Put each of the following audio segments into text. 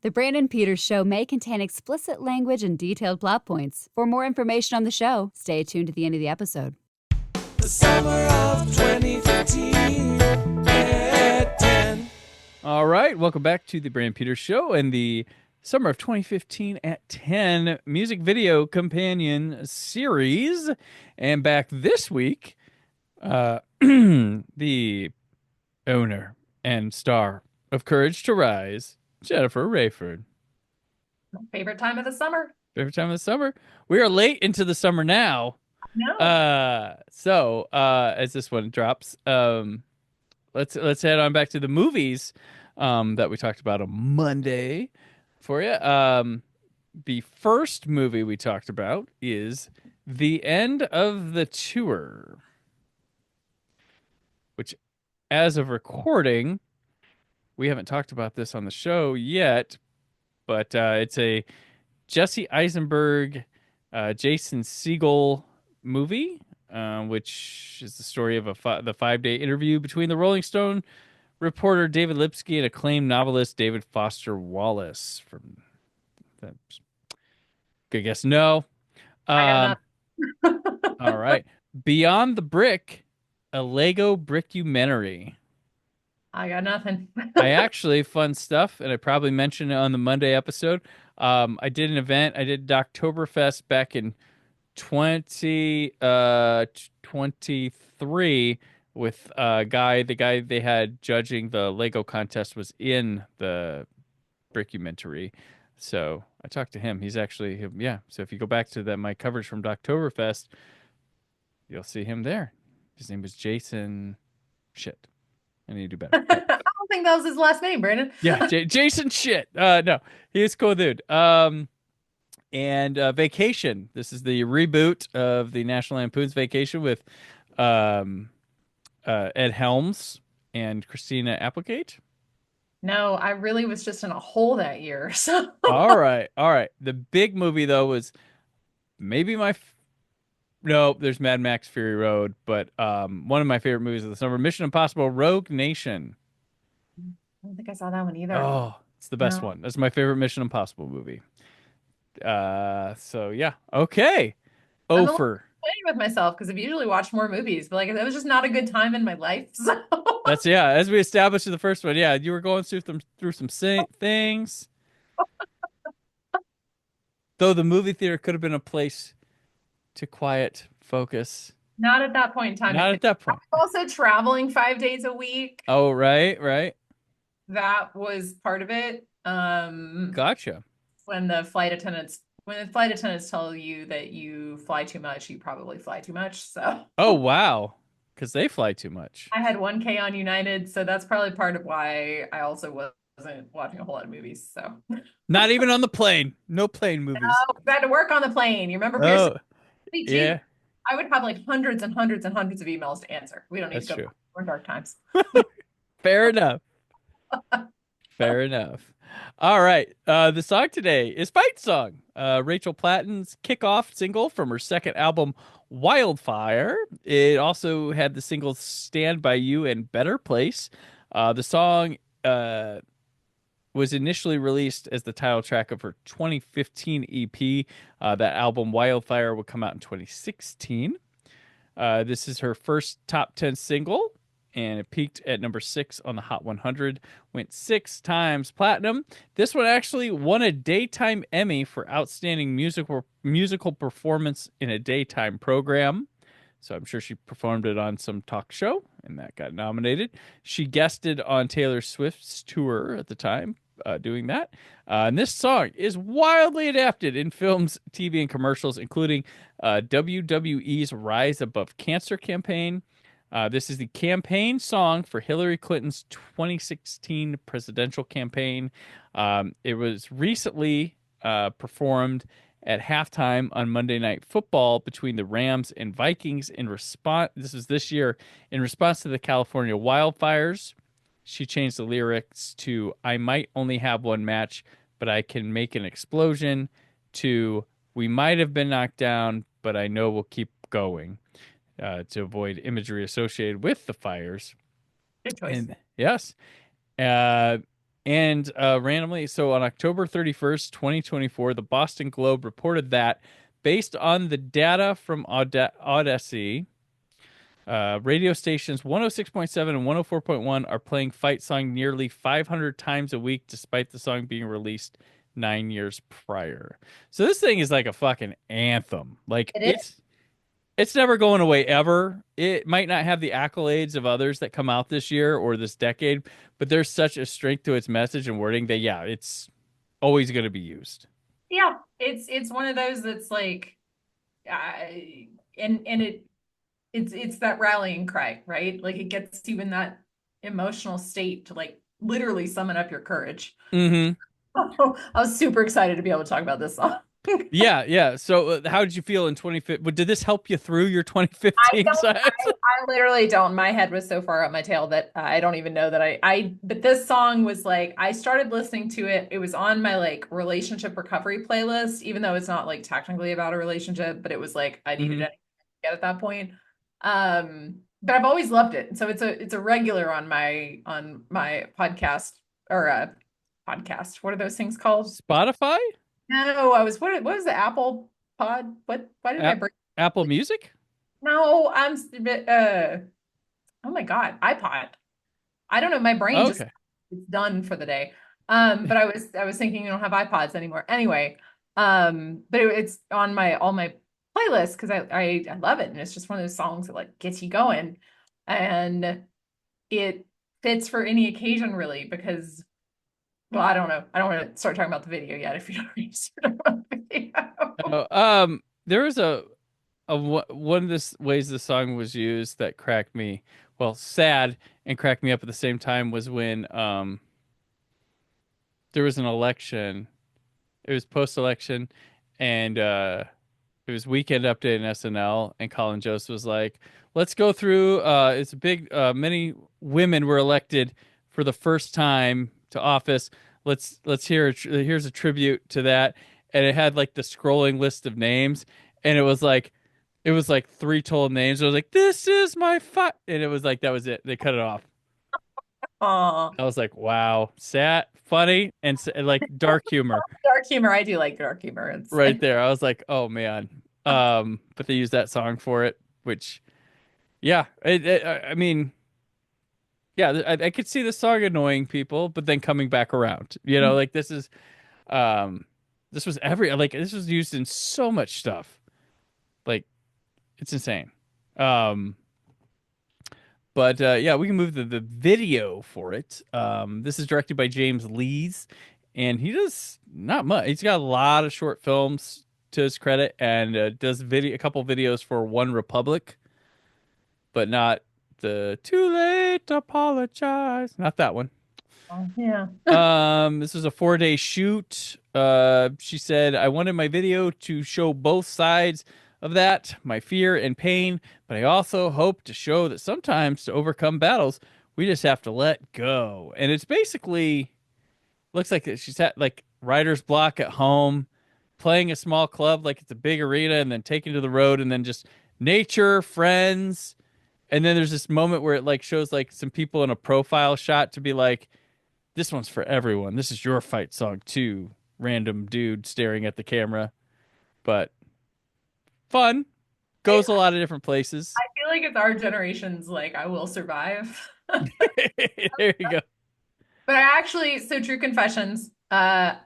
The Brandon Peters Show may contain explicit language and detailed plot points. For more information on the show, stay tuned to the end of the episode. The summer of 2015 at 10. All right, welcome back to the Brandon Peters Show and the summer of 2015 at 10 music video companion series. And back this week, the owner and star of Courage to Rise, Jennifer Rayford. Favorite time of the summer. Favorite time of the summer. We are late into the summer now. No. So as this one drops, let's head on back to the movies that we talked about on Monday for you. The first movie we talked about is The End of the Tour, which, as of recording, we haven't talked about this on the show yet, but it's a Jesse Eisenberg, Jason Segel movie, which is the story of the 5-day interview between the Rolling Stone reporter David Lipsky and acclaimed novelist David Foster Wallace. From that, good guess, no. I got All right, Beyond the Brick, a Lego brickumentary. I got nothing. I actually, fun stuff, and I probably mentioned it on the Monday episode. I did an event. I did Oktoberfest back in 2023 with a guy. The guy they had judging the Lego contest was in the brickumentary. So I talked to him. He's actually, yeah. So if you go back to my coverage from Oktoberfest, you'll see him there. His name was Jason Shit. I need to do better. I don't think that was his last name, Brandon. Yeah, Jason Shit. No, he was a cool dude. And Vacation. This is the reboot of the National Lampoon's Vacation with Ed Helms and Christina Applegate. No, I really was just in a hole that year. So All right. The big movie though was maybe no, there's Mad Max Fury Road, but one of my favorite movies of the summer, Mission Impossible Rogue Nation. I don't think I saw that one either. Oh, it's the best No. one. That's my favorite Mission Impossible movie. So yeah. Okay. I'm a little Ofer. playing with myself because I've usually watched more movies, but like that was just not a good time in my life. So That's as we established in the first one. Yeah, you were going through some things. Though the movie theater could have been a place to quiet, focus. not at that point in time. Not at that point. Also traveling 5 days a week. Oh, right. That was part of it. Gotcha. When the flight attendants tell you that you fly too much, you probably fly too much. So Oh, wow. Because they fly too much. I had 1K on United, so that's probably part of why I also wasn't watching a whole lot of movies. So Not even on the plane. No plane movies. oh, I had to work on the plane. You remember? Oh, Me too. yeah. I would have like hundreds and hundreds and hundreds of emails to answer. We don't need That's to go. true. We're in dark times. Fair enough. Fair enough. All right. The song today is Fight Song, Rachel Platten's kickoff single from her second album, Wildfire. It also had the singles Stand By You and Better Place. The song was initially released as the title track of her 2015 EP. That album, Wildfire, would come out in 2016. This is her first top 10 single, and it peaked at number 6 on the Hot 100, went 6 times platinum. This one actually won a Daytime Emmy for Outstanding Musical Performance in a Daytime Program. So I'm sure she performed it on some talk show, and that got nominated. She guested on Taylor Swift's tour at the time, doing that. And this song is wildly adapted in films, TV, and commercials, including WWE's Rise Above Cancer campaign. This is the campaign song for Hillary Clinton's 2016 presidential campaign. It was recently performed at halftime on Monday Night Football between the Rams and Vikings this year, in response to the California wildfires. She changed the lyrics to "I might only have one match, but I can make an explosion," to "We might have been knocked down, but I know we'll keep going," to avoid imagery associated with the fires. Good choice. And yes. And randomly, so on October 31st, 2024, the Boston Globe reported that based on the data from Odyssey, radio stations 106.7 and 104.1 are playing Fight Song nearly 500 times a week, despite the song being released 9 years prior. So this thing is like a fucking anthem. Like It is. it's never going away ever. It might not have the accolades of others that come out this year or this decade, but there's such a strength to its message and wording that yeah, it's always going to be used. Yeah, it's one of those that's like, and it's that rallying cry, right? Like it gets you in that emotional state to like literally summon up your courage. Mm-hmm. I was super excited to be able to talk about this song. Yeah, yeah. So, how did you feel in 2015? Did this help you through your 2015 science? I literally don't. My head was so far up my tail that I don't even know that but this song was like, I started listening to it. It was on my like relationship recovery playlist, even though it's not like technically about a relationship, but it was like, I needed anything to get at that point. But I've always loved it. So it's a regular on my podcast or podcast. What are those things called? Spotify? No, what was the Apple pod? Why did my brain? Apple Music? No, oh my God, iPod. I don't know. My brain just it's done for the day. But I was thinking you don't have iPods anymore. Anyway, but it's on all my playlists because I love it. And it's just one of those songs that like gets you going. And it fits for any occasion really because well, I don't know. I don't want to start talking about the video yet if you don't want to start about the video. There was one of the ways the song was used that cracked me, well, sad and cracked me up at the same time was when there was an election. It was post-election, and it was Weekend Update in SNL, and Colin Jost was like, "Let's go through. It's a big. Many women were elected for the first time to office. Let's hear. Here's a tribute to that." And it had like the scrolling list of names, and it was like 3 total names. I was like, "This is my fight," and it was like that was it. They cut it off. Oh, I was like, "Wow, sad, funny, and like dark humor." dark humor. I do like dark humor. It's Right there. I was like, "Oh man." But they used that song for it, which, yeah, I mean, yeah, I could see the song annoying people, but then coming back around. You know, like this is, this was this was used in so much stuff. Like, it's insane. But yeah, we can move to the video for it. This is directed by James Lees, and he does not much. He's got a lot of short films to his credit, and does a couple videos for One Republic, but not the Too Late to Apologize. Not that one. yeah. This was a 4-day shoot. She said, I wanted my video to show both sides of that, my fear and pain, but I also hope to show that sometimes to overcome battles, we just have to let go. And it's basically looks like she's at like writer's block at home, playing a small club like it's a big arena, and then taking to the road, and then just nature, friends. And then there's this moment where it like shows like some people in a profile shot to be like, this one's for everyone. This is your fight song too. Random dude staring at the camera. But fun. Goes a lot of different places. I feel like it's our generation's like, I will survive. There you go. But I actually, so true confessions. Here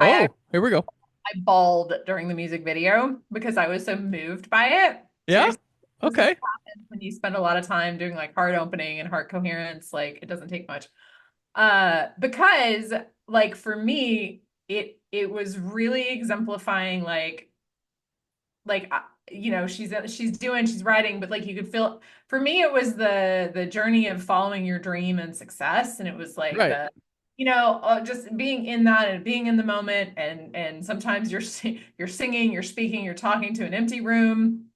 we go. I bawled during the music video because I was so moved by it. Yeah. Okay. When you spend a lot of time doing like heart opening and heart coherence, like it doesn't take much. Because like for me, it was really exemplifying you know, she's writing, but like you could feel, for me it was the journey of following your dream and success, and it was like Right. you know, just being in that and being in the moment, and sometimes you're singing, you're speaking, you're talking to an empty room,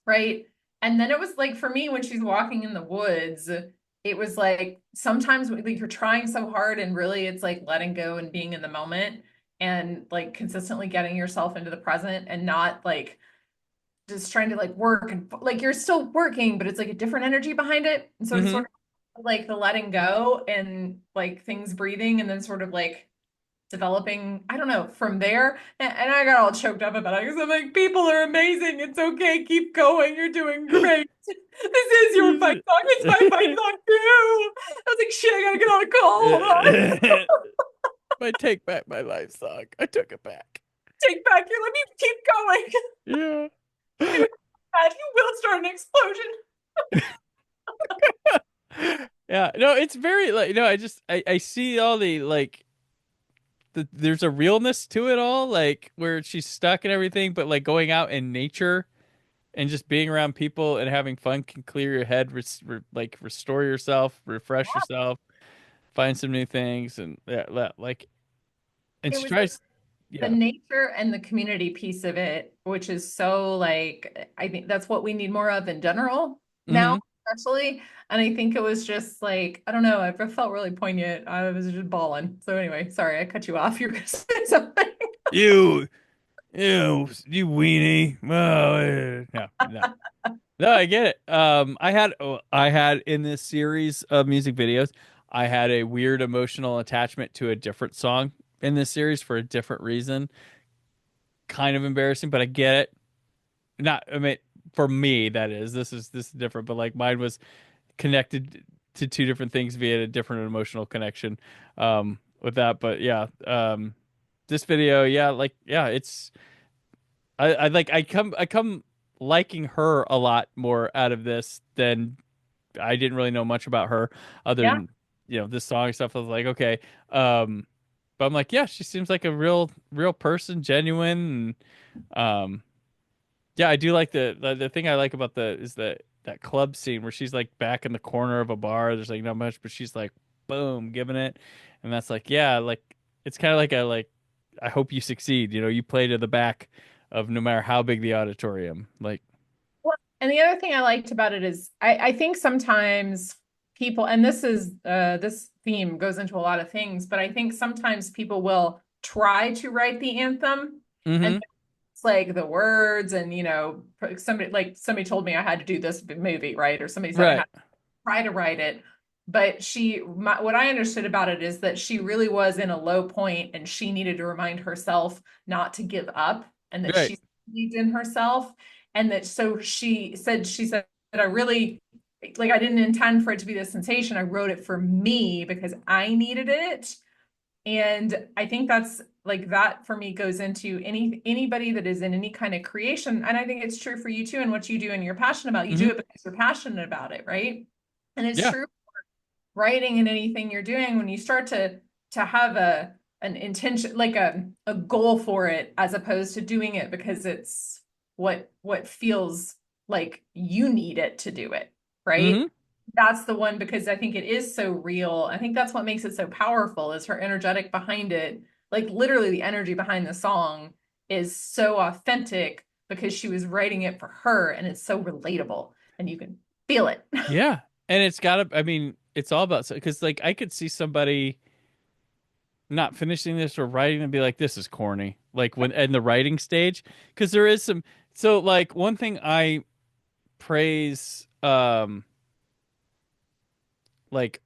right? And then it was like for me when she's walking in the woods, it was like sometimes like you're trying so hard and really it's like letting go and being in the moment and like consistently getting yourself into the present and not like just trying to like work and like you're still working, but it's like a different energy behind it. And so it's sort of like the letting go and like things breathing and then sort of like developing, I don't know, from there. And I got all choked up about it because I'm like, people are amazing. It's okay. Keep going. You're doing great. This is your fight song. It's my fight song too. I was like, shit, I gotta get on a call. Hold on. I take back my life song. I took it back. Take back your, let me keep going. Yeah. God, you will start an explosion. Yeah. No, it's very like, I see all the like there's a realness to it all, like where she's stuck and everything, but like going out in nature and just being around people and having fun can clear your head, like restore yourself, refresh yourself, find some new things, and like, and It she was the tries, yeah. nature and the community piece of it, which is so like, I think that's what we need more of in general now, Hmm. especially. And I think it was just like, I don't know, I felt really poignant. I was just bawling. So anyway, sorry, I cut you off. You were gonna say something. You, you weenie. Oh, no, I get it. I had in this series of music videos, I had a weird emotional attachment to a different song in this series for a different reason. Kind of embarrassing, but I get it. Not, I mean, for me, that is. This is different, but like mine was connected to two different things via a different emotional connection with that. But yeah, this video, yeah, like yeah, it's I like I come liking her a lot more out of this than I didn't really know much about her other Yeah. than this song and stuff. I was like, okay, um, but I'm like, yeah, she seems like a real person, genuine, and yeah, I do like the thing I like about the is that club scene where she's like back in the corner of a bar. There's like not much, but she's like boom, giving it, and that's like yeah, like it's kind of like a like I hope you succeed. You play to the back of no matter how big the auditorium. Like Well, and the other thing I liked about it is I think sometimes people, and this theme goes into a lot of things, but I think sometimes people will try to write the anthem and mm-hmm. it's like the words and somebody told me I had to do this movie, right? Or somebody said I had Right. to try to write it. But what I understood about it is that she really was in a low point and she needed to remind herself not to give up and that Right. she believed in herself. And that so she said that I really like I didn't intend for it to be this sensation. I wrote it for me because I needed it. And I think that's like that for me goes into anybody that is in any kind of creation. And I think it's true for you too, and what you do and you're passionate about. You Mm-hmm. do it because you're passionate about it, right? And it's Yeah. true writing and anything you're doing when you start to have an intention, like a goal for it, as opposed to doing it because it's what feels like you need it to do it, right? Mm-hmm. That's the one, because I think it is so real. I think that's what makes it so powerful is her energetic behind it. Like literally the energy behind the song is so authentic because she was writing it for her and it's so relatable and you can feel it. Yeah. And it's gotta. I mean, it's all about because like I could see somebody not finishing this or writing and be like, this is corny. Like when in the writing stage, because there is some. So like one thing I praise, like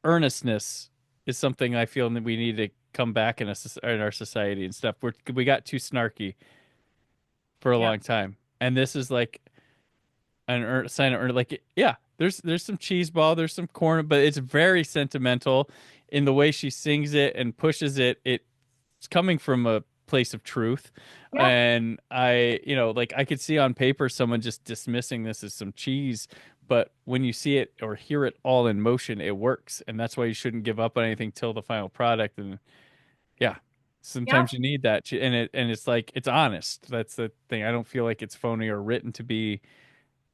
earnestness is something I feel that we need to come back in our society and stuff. We got too snarky for a Yeah. long time, and this is like sign of like yeah. There's some cheese ball, there's some corn, but it's very sentimental in the way she sings it and pushes it. It's coming from a place of truth. Yeah. And like I could see on paper someone just dismissing this as some cheese, but when you see it or hear it all in motion, it works. And that's why you shouldn't give up on anything till the final product. And yeah, Yeah. sometimes you need that. And it's like, it's honest. That's the thing. I don't feel like it's phony or written to be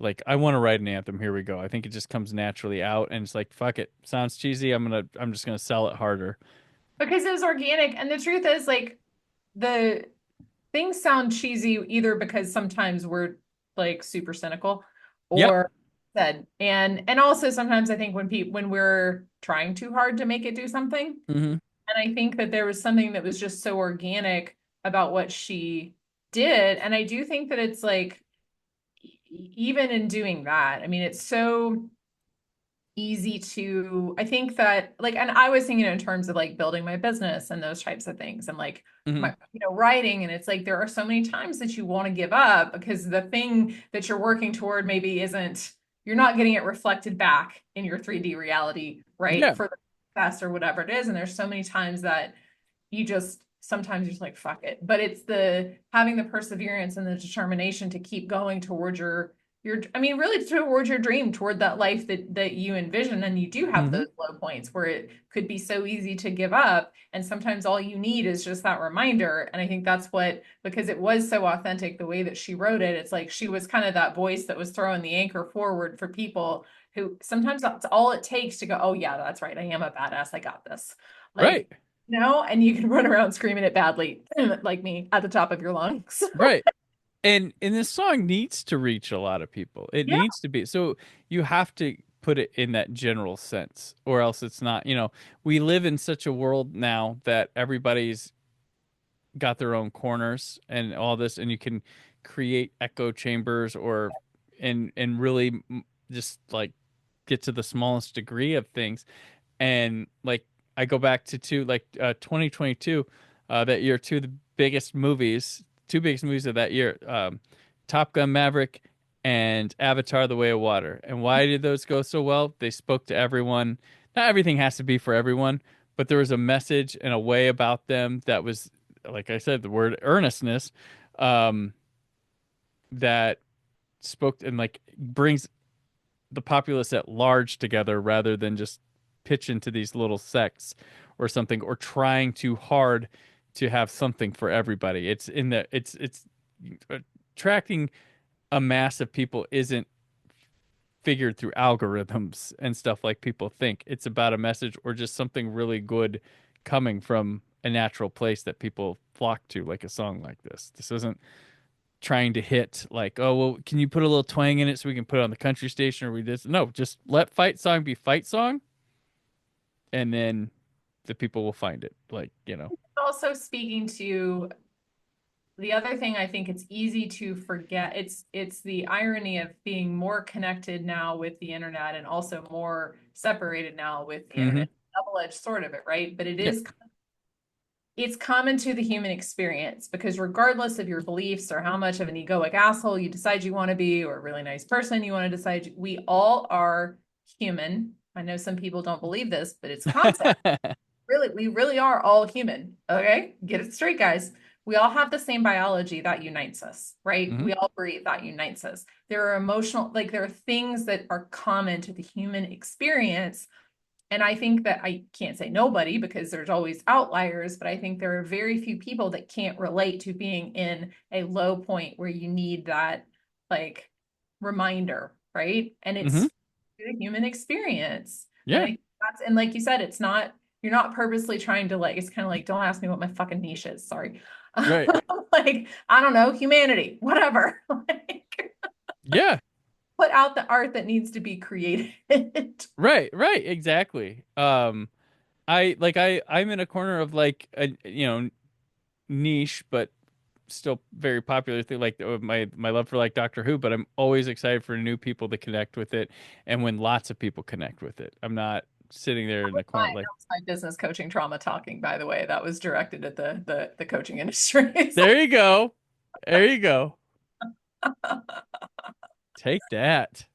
like, I want to write an anthem. Here we go. I think it just comes naturally out and it's like, fuck it. Sounds cheesy. I'm just going to sell it harder. Because it was organic. And the truth is, like, the things sound cheesy either because sometimes we're like super cynical Yep. or said. And also sometimes I think when we're trying too hard to make it do something. Hmm. And I think that there was something that was just so organic about what she did. And I do think that it's like, even in doing that, I mean, it's so easy to, I think that like, and I was thinking in terms of like building my business and those types of things and like Mhm. writing. And it's like, there are so many times that you want to give up because the thing that you're working toward maybe isn't, you're not getting it reflected back in your 3D reality, right? Yeah. For the success or whatever it is. And there's so many times that you just, sometimes you're just like, fuck it. But it's the having the perseverance and the determination to keep going towards I mean, really towards your dream, toward that life that you envision. And you do have Mhm. those low points where it could be so easy to give up. And sometimes all you need is just that reminder. And I think that's what, because it was so authentic the way that she wrote it, it's like she was kind of that voice that was throwing the anchor forward for people who sometimes that's all it takes to go, oh yeah, that's right. I am a badass. I got this. Right. Like, and you can run around screaming it badly, like me, at the top of your lungs. Right. And this song needs to reach a lot of people. It Yeah. needs to be. So you have to put it in that general sense, or else it's not, we live in such a world now that everybody's got their own corners and all this, and you can create echo chambers and really just like get to the smallest degree of things. And like I go back to 2022, that year, two biggest movies of that year, Top Gun Maverick and Avatar: The Way of Water. And why did those go so well? They spoke to everyone. Not everything has to be for everyone, but there was a message and a way about them that was, like I said, the word earnestness, um, that spoke and like brings the populace at large together rather than just pitch into these little sects or something, or trying too hard to have something for everybody. It's attracting a mass of people isn't figured through algorithms and stuff like people think. It's about a message or just something really good coming from a natural place that people flock to, like a song like this. This isn't trying to hit like, oh well, can you put a little twang in it so we can put it on the country station, or we this. No, just let fight song be fight song, and then the people will find it. Also speaking to the other thing, I think it's easy to forget. It's the irony of being more connected now with the internet and also more separated now with the Mm-hmm. internet. Double-edged sword of it, right? But Yeah. it's common to the human experience because regardless of your beliefs or how much of an egoic asshole you decide you want to be or a really nice person you want to decide, we all are human. I know some people don't believe this, but it's concept. Really, we really are all human. Okay, get it straight, guys. We all have the same biology that unites us, right? Hmm. We all breathe, that unites us. There are emotional, like there are things that are common to the human experience. And I think that I can't say nobody because there's always outliers, but I think there are very few people that can't relate to being in a low point where you need that like reminder, right? And it's Hmm. the human experience. And I Yeah. think that's, and like you said, it's not, you're not purposely trying to like, it's kind of like, don't ask me what my fucking niche is. Sorry. Right. Like, I don't know, humanity, whatever. Like, Yeah. put out the art that needs to be created. Right. Right. Exactly. I'm in a corner of like a niche, but still very popular thing, like my love for like Doctor Who, but I'm always excited for new people to connect with it, and when lots of people connect with it. I'm not sitting there in the corner like, That was my business coaching trauma talking, by the way. That was directed at the coaching industry. there you go. There you go. Take that.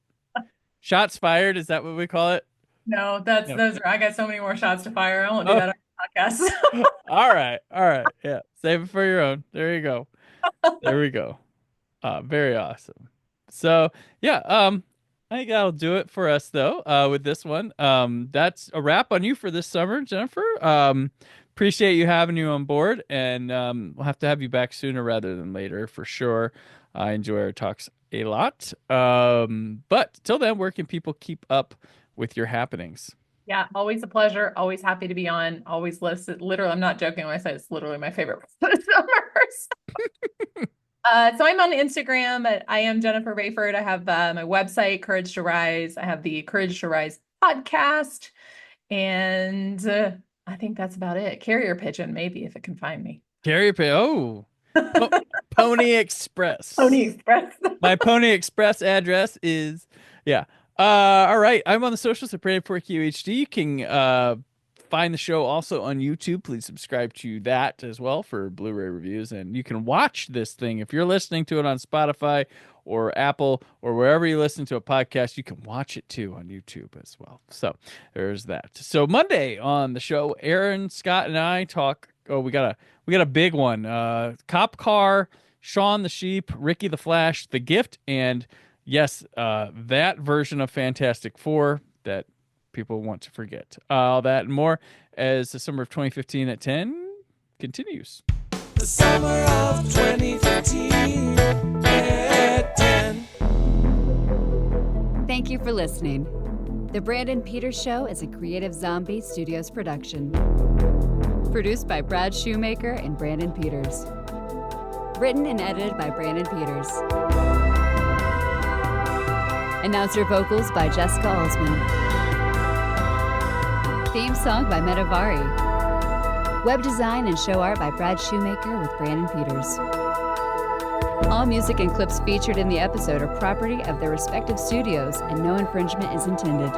Shots fired, is that what we call it? No, that's No. those are, I got so many more shots to fire. I won't do Oh, that on the podcast. all right. All right. Yeah. Save it for your own. There you go. There we go. Very awesome. So yeah, I think that'll do it for us though, with this one. That's a wrap on you for this summer, Jennifer. Appreciate you having you on board, and we'll have to have you back sooner rather than later for sure. I enjoy our talks a lot. But till then, where can people keep up with your happenings? Yeah, always a pleasure. Always happy to be on. Always listen. Literally, I'm not joking when I say it's literally my favorite part of the summer. So I'm on Instagram at I am Jennifer Rayford. I have my website, Courage to Rise. I have the Courage to Rise podcast. And I think that's about it. Carrier pigeon, maybe, if it can find me. Carrier pay. Oh, Po- Pony Express. Pony Express. My Pony Express address is, yeah. All right. I'm on the socials at Brandon4QHD. You can find the show also on YouTube. Please subscribe to that as well for Blu-ray reviews. And you can watch this thing. If you're listening to it on Spotify or Apple or wherever you listen to a podcast, you can watch it too on YouTube as well. So there's that. So Monday on the show, Aaron, Scott, and I talk. Oh, we got a big one. Cop Car, Shaun the Sheep, Ricky the Flash, The Gift, and yes, that version of Fantastic Four that people want to forget. All that and more as the summer of 2015 at 10 continues. The summer of 2015 at 10. Thank you for listening. The Brandon Peters Show is a Creative Zombie Studios production. Produced by Brad Shoemaker and Brandon Peters. Written and edited by Brandon Peters. Announcer vocals by Jessica Alsman. Theme song by Metavari. Web design and show art by Brad Shoemaker with Brandon Peters. All music and clips featured in the episode are property of their respective studios and no infringement is intended.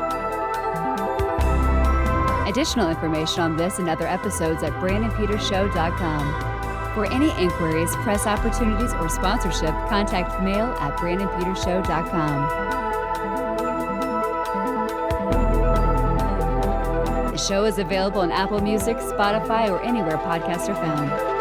Additional information on this and other episodes at BrandonPetersShow.com. For any inquiries, press opportunities, or sponsorship, contact mail at BrandonPetersShow.com. The show is available on Apple Music, Spotify, or anywhere podcasts are found.